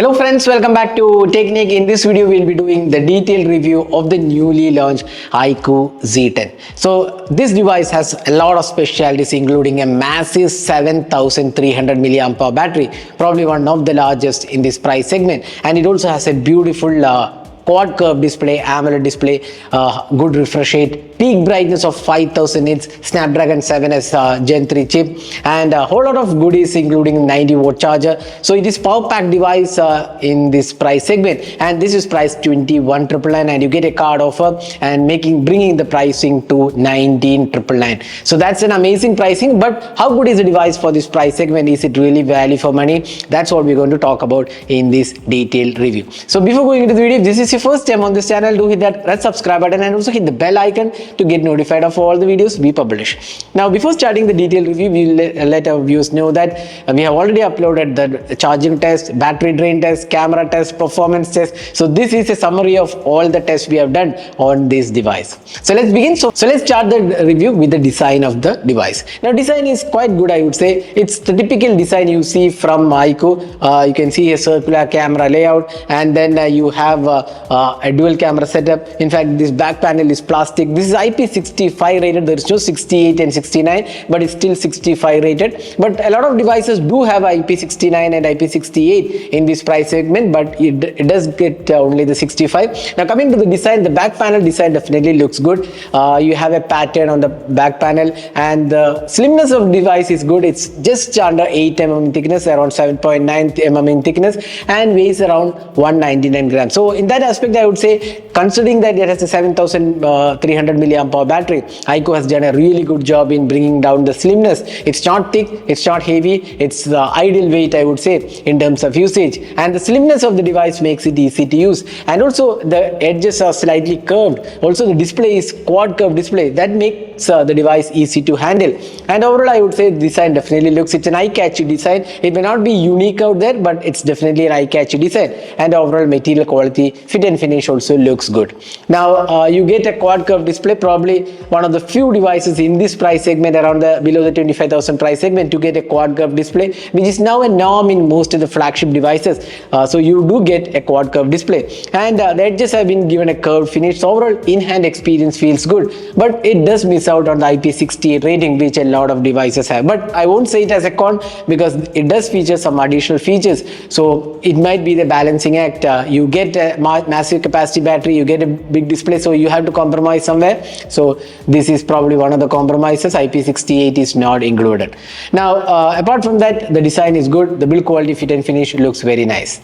Hello friends, welcome back to Technique. In this video, we'll be doing the detailed review of the newly launched iQOO Z10. So this device has a lot of specialities, including a massive 7300 milliampere battery, probably one of the largest in this price segment. And it also has a beautiful quad curve display, AMOLED display, good refresh rate, peak brightness of 5000 nits, Snapdragon 7s Gen 3 chip, and a whole lot of goodies including 90 watt charger. So it is power pack device in this price segment, and this is priced 21,999, and you get a card offer and bringing the pricing to 19,999. So that's an amazing pricing. But how good is the device for this price segment? Is it really value for money? That's what we're going to talk about in this detailed review. So before going into the video, if this is your first time on this channel, do hit that red subscribe button and also hit the bell icon to get notified of all the videos we publish. Now, before starting the detailed review, we'll let our viewers know that we have already uploaded the charging test, battery drain test, camera test, performance test. So this is a summary of all the tests we have done on this device. So let's begin. So let's start the review with the design of the device. Now, design is quite good, I would say. It's the typical design you see from iQOO. You can see a circular camera layout, and then you have a dual camera setup. In fact, this back panel is plastic. This is IP65 rated. There is no 68 and 69, but it's still 65 rated. But a lot of devices do have IP69 and IP68 in this price segment, but it does get only the 65. Now, coming to the design, the back panel design definitely looks good. You have a pattern on the back panel, and the slimness of the device is good. It's just under 8 mm in thickness, around 7.9 mm in thickness, and weighs around 199 grams. So in that aspect, I would say, considering that it has a 7300 milliampere battery, iQOO has done a really good job in bringing down the slimness. It's not thick, it's not heavy, it's the ideal weight, I would say, in terms of usage. And the slimness of the device makes it easy to use. And also the edges are slightly curved. Also the display is quad curve display. That makes the device easy to handle. And overall, I would say the design definitely it's an eye-catchy design. It may not be unique out there, but it's definitely an eye-catchy design. And the overall material quality, fit and finish also looks good. Now, you get a quad curve display, probably one of the few devices in this price segment, around below the 25,000 price segment, to get a quad curve display, which is now a norm in most of the flagship devices. So you do get a quad curve display, and the edges have been given a curved finish. So overall, in-hand experience feels good, but it does miss out on the IP68 rating, which a lot of devices have. But I won't say it as a con, because it does feature some additional features. So it might be the balancing act. You get a massive capacity battery, you get a big display, so you have to compromise somewhere. So this is probably one of the compromises. IP68 is not included. Now, apart from that, the design is good. The build quality, fit and finish looks very nice.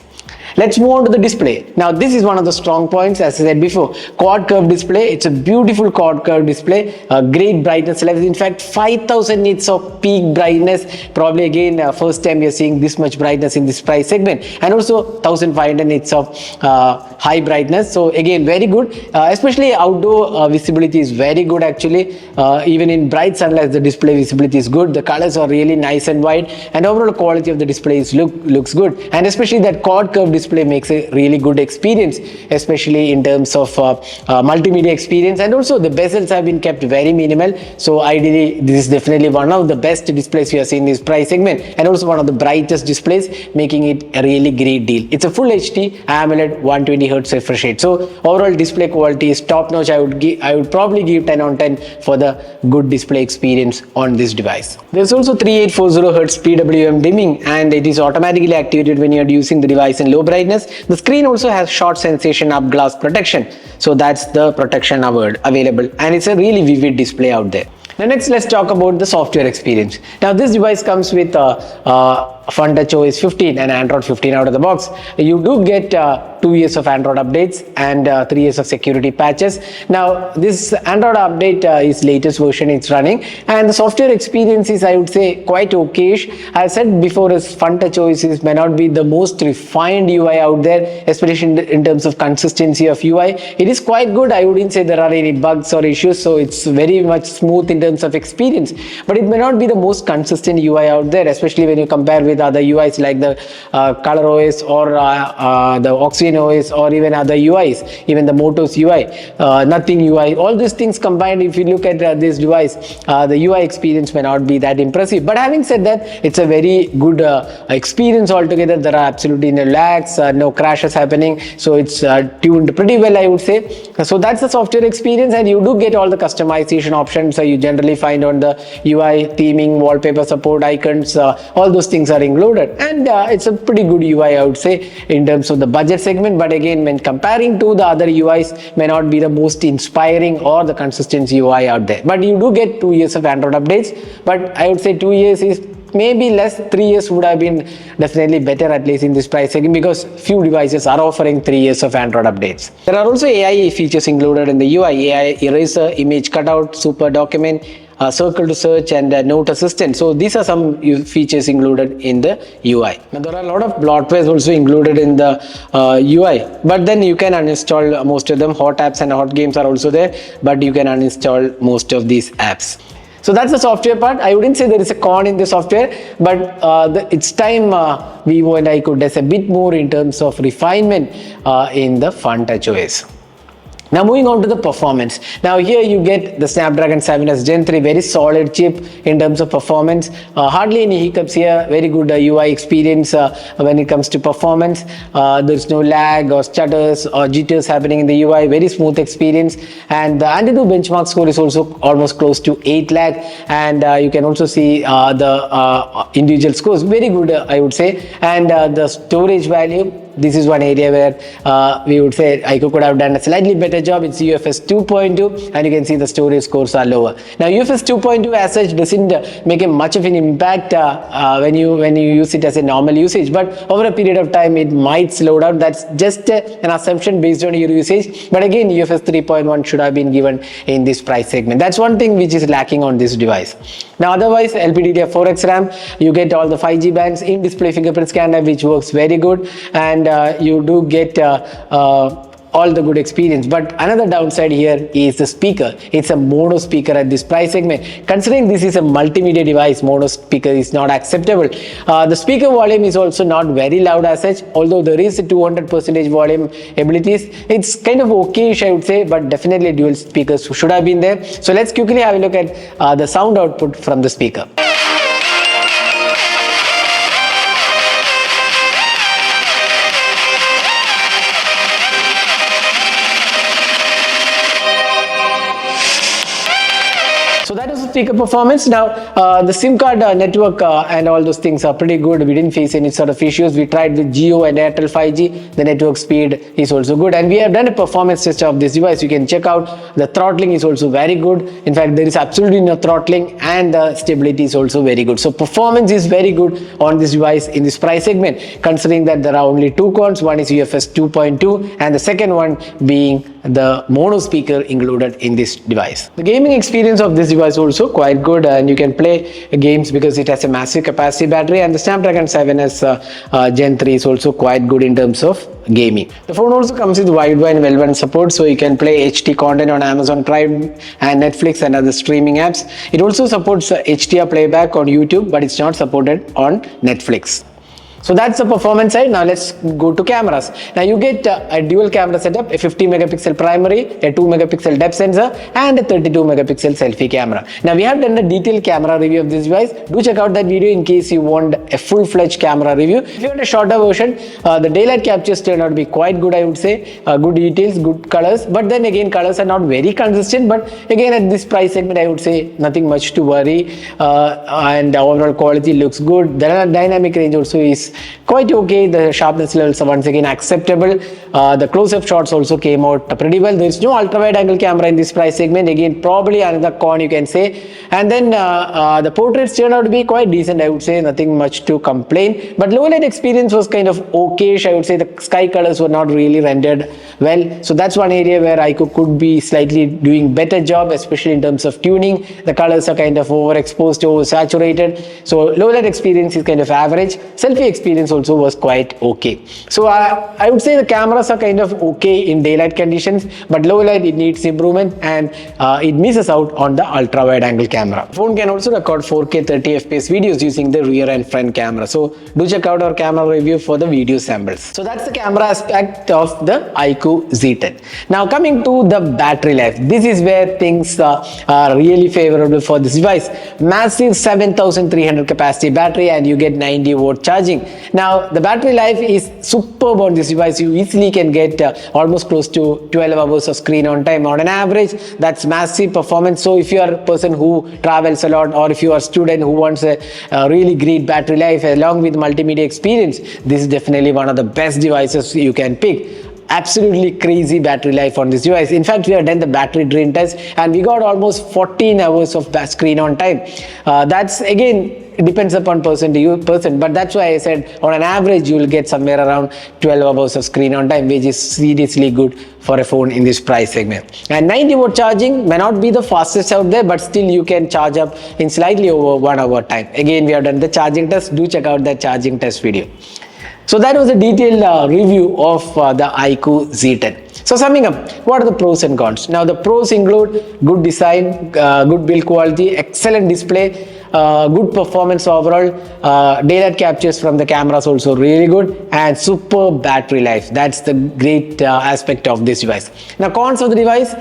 Let's move on to the display. Now, this is one of the strong points, as I said before. Quad curve display. It's a beautiful quad curve display. Great brightness levels. In fact, 5000 nits of peak brightness. Probably again, first time you're seeing this much brightness in this price segment. And also 1500 nits of high brightness. So again, very good. Especially outdoor visibility is very good actually. Even in bright sunlight, the display visibility is good. The colors are really nice and wide. And overall quality of the display looks good. And especially that quad curve display makes a really good experience, especially in terms of multimedia experience. And also the bezels have been kept very minimal. So ideally, this is definitely one of the best displays we have seen in this price segment, and also one of the brightest displays, making it a really great deal. It's a full HD AMOLED 120 Hz refresh rate. So overall display quality is top notch. I would probably give 10 on 10 for the good display experience on this device. There's also 3840 Hz PWM dimming, and it is automatically activated when you're using the device in low brightness. The screen also has short sensation up glass protection, so that's the protection available, and it's a really vivid display out there. Now next, let's talk about the software experience. Now this device comes with FunTouch OS 15 and Android 15 out of the box. You do get 2 years of Android updates and 3 years of security patches. Now this Android update is latest version it's running, and the software experience is, I would say, quite okayish. I said before, as FunTouch OS may not be the most refined UI out there, especially in terms of consistency of UI. It is quite good. I wouldn't say there are any bugs or issues, so it's very much smooth in terms of experience, but it may not be the most consistent UI out there, especially when you compare with with other UIs like the Color OS or the Oxygen OS or even other UIs, even the Motos UI, Nothing UI, all these things combined, if you look at this device, the UI experience may not be that impressive. But having said that, it's a very good experience altogether. There are absolutely no lags, no crashes happening, so it's tuned pretty well, I would say. So that's the software experience, and you do get all the customization options you generally find on the UI, theming, wallpaper support, icons, all those things are included, and it's a pretty good UI, I would say, in terms of the budget segment. But again, when comparing to the other UIs, may not be the most inspiring or the consistent UI out there. But you do get 2 years of Android updates, but I would say 2 years is maybe less. 3 years would have been definitely better, at least in this price segment, because few devices are offering 3 years of Android updates. There are also AI features included in the UI: AI eraser, image cutout, super document, circle to search, and note assistant. So these are some features included in the UI. Now there are a lot of bloatwares also included in the UI, but then you can uninstall most of them. Hot apps and hot games are also there, but you can uninstall most of these apps. So that's the software part. I wouldn't say there is a con in the software, but it's time Vivo and iQOO does a bit more in terms of refinement in the FunTouch. Now moving on to the performance. Now here you get the Snapdragon 7S Gen 3, very solid chip in terms of performance. Hardly any hiccups here, very good UI experience when it comes to performance. There's no lag or stutters or jitters happening in the UI, very smooth experience. And the Antutu benchmark score is also almost close to 8 lakh, and you can also see the individual scores, very good I would say. And the storage value, this is one area where we would say iQOO could have done a slightly better job. It's UFS 2.2, and you can see the storage scores are lower. Now UFS 2.2 as such doesn't make a much of an impact when you use it as a normal usage, but over a period of time it might slow down. That's just an assumption based on your usage. But again, UFS 3.1 should have been given in this price segment. That's one thing which is lacking on this device. Now otherwise, LPDDR4X RAM, you get all the 5G bands, in-display fingerprint scanner, which works very good, and you do get all the good experience. But another downside here is the speaker. It's a mono speaker at this price segment. Considering this is a multimedia device, mono speaker is not acceptable. The speaker volume is also not very loud as such, although there is a 200% volume abilities. It's kind of okayish, I would say, but definitely dual speakers should have been there. So let's quickly have a look at the sound output from the speaker. So that is the speaker performance. Now the SIM card network and all those things are pretty good. We didn't face any sort of issues. We tried with Jio and Airtel 5G. The network speed is also good, and we have done a performance test of this device. You can check out the throttling is also very good. In fact, there is absolutely no throttling, and the stability is also very good. So performance is very good on this device in this price segment, considering that there are only two cons. One is UFS 2.2, and the second one being the mono speaker included in this device. The gaming experience of this device also quite good, and you can play games because it has a massive capacity battery, and the Snapdragon 7S Gen 3 is also quite good in terms of gaming. The phone also comes with wideband L1 support, so you can play HD content on Amazon Prime and Netflix and other streaming apps. It also supports HDR playback on YouTube, but it's not supported on Netflix. So that's the performance side. Now let's go to cameras. Now you get a dual camera setup, a 50 megapixel primary, a 2 megapixel depth sensor, and a 32 megapixel selfie camera. Now we have done a detailed camera review of this device. Do check out that video in case you want a full-fledged camera review. If you want a shorter version, the daylight captures turned out to be quite good, I would say. Good details, good colors, but then again colors are not very consistent. But again, at this price segment, I would say nothing much to worry, and overall quality looks good. The dynamic range also is quite okay. The sharpness levels are once again acceptable. The close-up shots also came out pretty well. There is no ultra-wide angle camera in this price segment. Again, probably another con you can say. And then the portraits turned out to be quite decent, I would say. Nothing much to complain. But low light experience was kind of okayish. I would say the sky colors were not really rendered well. So that's one area where iQOO could be slightly doing better job, especially in terms of tuning. The colors are kind of overexposed, oversaturated. So low light experience is kind of average. Selfie experience also was quite okay. So I would say the cameras are kind of okay in daylight conditions, but low light it needs improvement, and it misses out on the ultra wide angle camera. Phone can also record 4K 30 fps videos using the rear and front camera. So do check out our camera review for the video samples. So that's the camera aspect of the iQOO Z10. Now coming to the battery life, this is where things are really favorable for this device. Massive 7300 capacity battery, and you get 90-watt charging. Now the battery life is superb on this device. You easily can get almost close to 12 hours of screen on time on an average. That's massive performance. So if you are a person who travels a lot, or if you are a student who wants a really great battery life along with multimedia experience, this is definitely one of the best devices you can pick. Absolutely crazy battery life on this device. In fact, we have done the battery drain test and we got almost 14 hours of screen on time. That's again, it depends upon person to person, but that's why I said on an average you will get somewhere around 12 hours of screen on time, which is seriously good for a phone in this price segment. And 90-watt charging may not be the fastest out there, but still you can charge up in slightly over 1 hour time. Again, we have done the charging test. Do check out that charging test video. So that was a detailed review of the iQOO Z10. So summing up, what are the pros and cons? Now the pros include good design, good build quality, excellent display, good performance overall, daylight captures from the cameras also really good, and superb battery life. That's the great aspect of this device. Now cons of the device,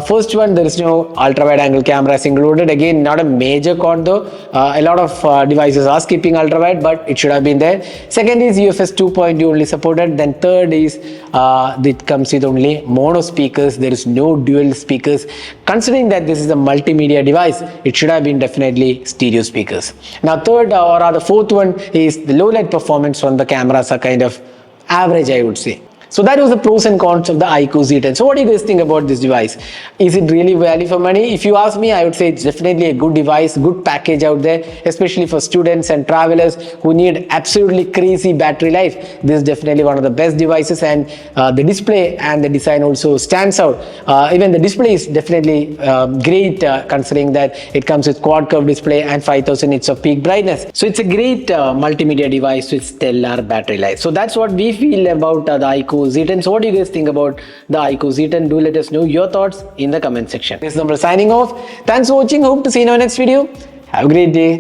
first one, there is no ultra wide angle cameras included. Again, not a major con though. A lot of devices are skipping ultra wide, but it should have been there. Second is UFS 2.2 only supported. Then third is it comes with only mono speakers. There is no dual speakers. Considering that this is a multimedia device, it should have been definitely stereo speakers. Now third or rather fourth one is the low light performance from the cameras are kind of average, I would say. So that was the pros and cons of the iQOO Z10. So what do you guys think about this device? Is it really value for money? If you ask me, I would say it's definitely a good device, good package out there, especially for students and travelers who need absolutely crazy battery life. This is definitely one of the best devices, and the display and the design also stands out. Even the display is definitely great, considering that it comes with quad curve display and 5000 nits of peak brightness. So it's a great multimedia device with stellar battery life. So that's what we feel about the iQOO Z10. So what do you guys think about the iQOO Z10? Do let us know your thoughts in the comment section. This is Namra signing off. Thanks for watching. Hope to see you in our next video. Have a great day.